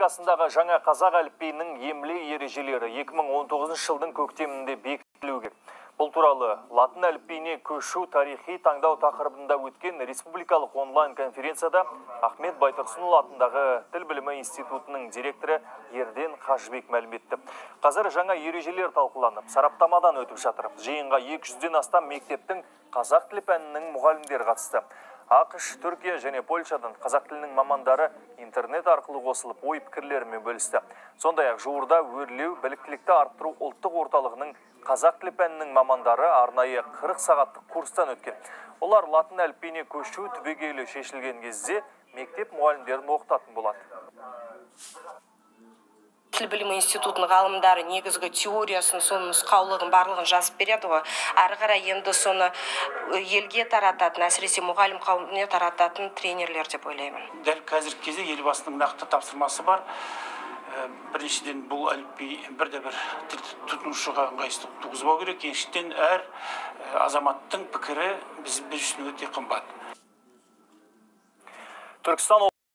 Республикасындағы жаңа қазақ әліпбиінің емле ережелері 2019 жылдың көктемінде бекітілуге. Бұл туралы латын әліпбиіне көшу тарихи таңдау тақырыбында өткен республикалық онлайн конференцияда Ахмет Байтұрсынұлы атындағы Тіл білімі институтының директоры Ерден Қажыбек мәлім етті. Қазір жаңа ережелер талқыланып, сараптамадан өтіп жатыр. Жиынға 200-ден астам мектептің қазақ тілі пәнінің мұғалімдері қатысты. ақш, Түркия және Польшадан қазақ тілінің мамандары интернет арқылы қосылып ой пікірлерімен бөлісті. Сондай-ақ жуырда өрлеу біліктілікті арттыру ұлттық орталығының қазақ тілі пәнінің мамандары арнайы 40 сағаттық курстан өткен. Олар латын әліпбиіне көшу түбегейлі шешілген кезде мектеп мұғалімдерін оқытатын болады. Тіл білімі институтының ғалымдары негізгі теориясын, соның нұсқаулығын барлығын жазып береді ғой. Ары қарай енді соны елге тарататын, әсіресе мұғалім қауымына тарататын тренерлер деп ойлаймын. Дәл қазіргі кезде елбасының нақты тапсырмасы бар. Біріншіден бұл әліпби бірде-бір тіл тұтынушыға ыңғайсыздық туғызбау керек. Екіншіден әр азаматтың пікірі біз үшін өте қымбат. Түркістан